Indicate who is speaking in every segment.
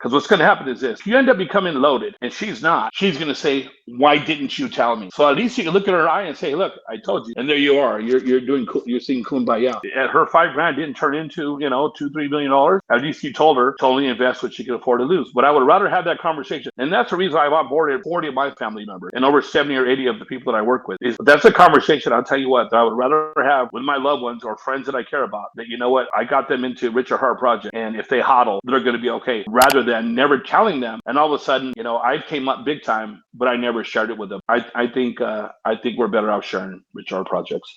Speaker 1: Because what's going to happen is this: if you end up becoming loaded and she's not, she's going to say, "Why didn't you tell me?" So at least you can look at her eye and say, "Look, I told you." And there you are. You're seeing kumbaya. And her $5 grand didn't turn into $2-3 million. At least you told her to only invest what she could afford to lose. But I would rather have that conversation, and that's the reason I've onboarded 40 of my family members and over 70 or 80 of the people that I work with. That's a conversation, I'll tell you what, that I would rather have with my loved ones or friends that I care about. That, you know what, I got them into Richard Hart Project, and if they hodl, they're going to be okay. Rather than never telling them, and all of a sudden, I came up big time, but I never shared it with them. I think we're better off sharing Richard Hart projects.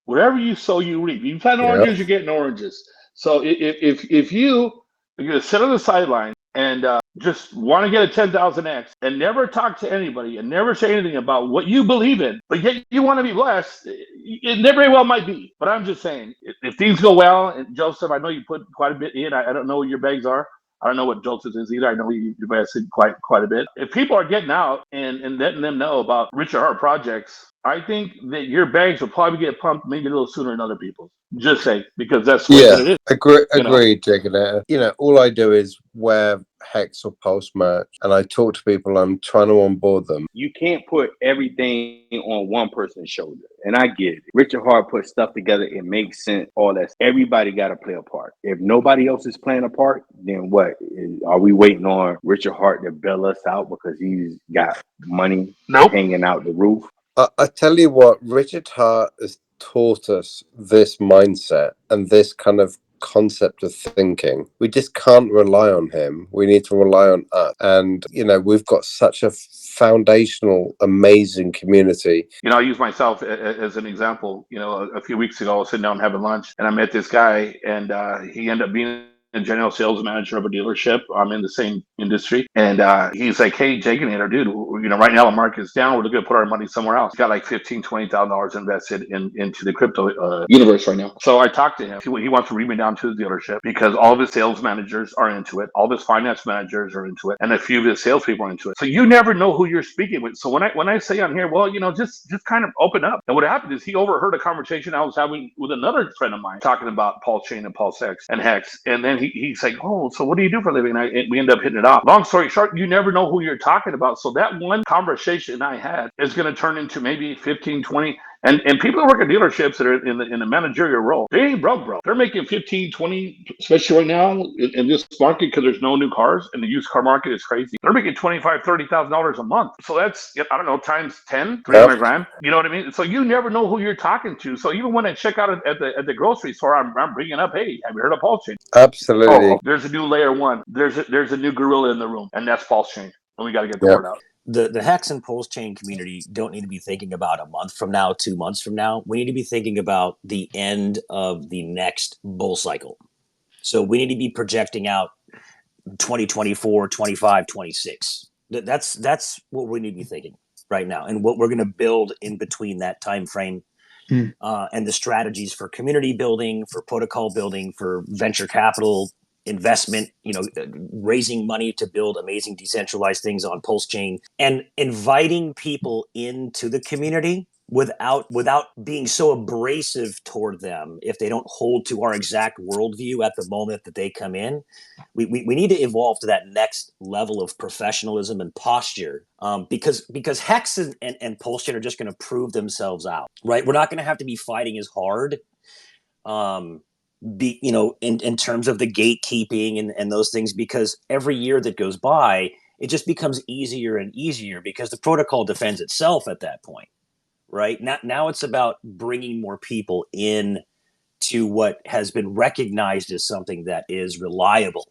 Speaker 1: Whatever you sow, you reap. You plant
Speaker 2: Yeah.
Speaker 1: oranges, you're getting oranges. So if you're going to sit on the sideline and just want to get a 10,000x and never talk to anybody and never say anything about what you believe in, but yet you want to be blessed, it never very well might be. But I'm just saying, if things go well, and Joseph, I know you put quite a bit in. I don't know what your bags are. I don't know what Joseph is either. I know you invested quite a bit. If people are getting out and letting them know about Richard Hart projects, I think that your bags will probably get pumped maybe a little sooner than other people's. Just say, because that's the way that it is.
Speaker 2: Agreed, Jigga. All I do is wear Hex or Pulse merch, and I talk to people. I'm trying to onboard them.
Speaker 3: You can't put everything on one person's shoulder, and I get it. Richard Hart put stuff together. It makes sense. All that. Everybody got to play a part. If nobody else is playing a part, then what? Are we waiting on Richard Hart to bail us out because he's got money hanging out the roof?
Speaker 2: I tell you what, Richard Hart has taught us this mindset and this kind of concept of thinking. We just can't rely on him. We need to rely on us. And, we've got such a foundational, amazing community.
Speaker 1: I'll use myself as an example. A few weeks ago, I was sitting down having lunch, and I met this guy, and he ended up being a general sales manager of a dealership. I'm in the same industry. And he's like, "Hey, Jaginator, dude, right now the market's down. We're looking to put our money somewhere else." He's got like $15,000-$20,000 invested into the crypto universe right now. So I talked to him. He wants to read me down to his dealership because all of his sales managers are into it. All of his finance managers are into it. And a few of his salespeople are into it. So you never know who you're speaking with. So when I say on here, well, just kind of open up. And what happened is he overheard a conversation I was having with another friend of mine talking about Pulsechain and Pulsex and Hex. And then he's like, "Oh, so what do you do for a living?" And we end up hitting it off. Long story short, you never know who you're talking about. So that one conversation I had is going to turn into maybe 15, 20. And people that work at dealerships that are in the managerial role, they ain't broke, bro. They're making 15, 20, especially right now in this market, because there's no new cars and the used car market is crazy. They're making $25,000, $30,000 a month. So that's, I don't know, times 10, 300 grand. You know what I mean? So you never know who you're talking to. So even when I check out at the grocery store, I'm bringing up, "Hey, have you heard of Pulsechain?"
Speaker 2: Absolutely.
Speaker 1: Oh, there's a new layer one. There's a new gorilla in the room, and that's Pulsechain. And we got to get the word out.
Speaker 4: The Hex and Pulsechain community don't need to be thinking about a month from now, 2 months from now. We need to be thinking about the end of the next bull cycle. So we need to be projecting out 2024, 25, 26. That's what we need to be thinking right now, and what we're going to build in between that time frame. And the strategies for community building, for protocol building, for venture capital investment, raising money to build amazing decentralized things on Pulsechain, and inviting people into the community without being so abrasive toward them if they don't hold to our exact worldview at the moment that they come in. We need to evolve to that next level of professionalism and posture, because Hex and Pulsechain are just going to prove themselves out, right? We're not going to have to be fighting as hard, in terms of the gatekeeping and those things, because every year that goes by, it just becomes easier and easier because the protocol defends itself at that point. Right now, it's about bringing more people in to what has been recognized as something that is reliable,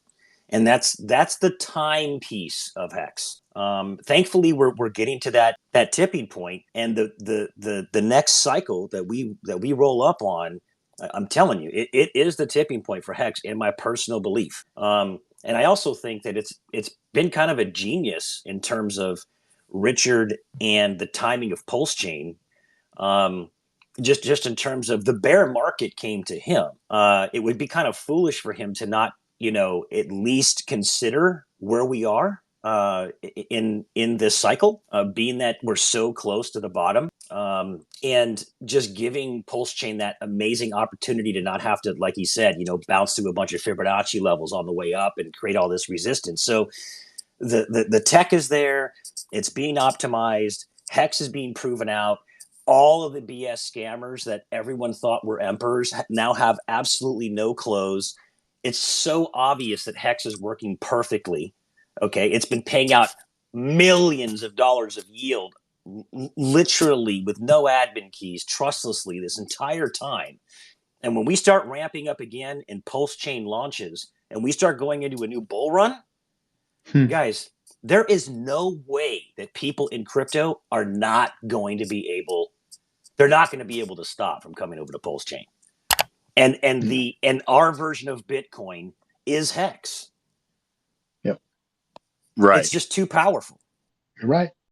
Speaker 4: and that's the time piece of Hex. Thankfully, we're getting to that tipping point, and the next cycle that we roll up on, I'm telling you, it is the tipping point for Hex, in my personal belief. And I also think that it's been kind of a genius in terms of Richard and the timing of Pulsechain. Just in terms of the bear market came to him. It would be kind of foolish for him to not, at least consider where we are in this cycle, being that we're so close to the bottom, and just giving Pulsechain that amazing opportunity to not have to, like he said, bounce through a bunch of Fibonacci levels on the way up and create all this resistance. So the tech is there, it's being optimized, Hex is being proven out. All of the BS scammers that everyone thought were emperors now have absolutely no close. It's so obvious that Hex is working perfectly. Okay, it's been paying out millions of dollars of yield, literally with no admin keys, trustlessly this entire time. And when we start ramping up again and Pulsechain launches and we start going into a new bull run, guys, there is no way that people in crypto are not going to be able. They're not going to be able to stop from coming over to Pulsechain. And our version of Bitcoin is Hex.
Speaker 5: Yep.
Speaker 2: Right.
Speaker 4: It's just too powerful.
Speaker 5: You're right.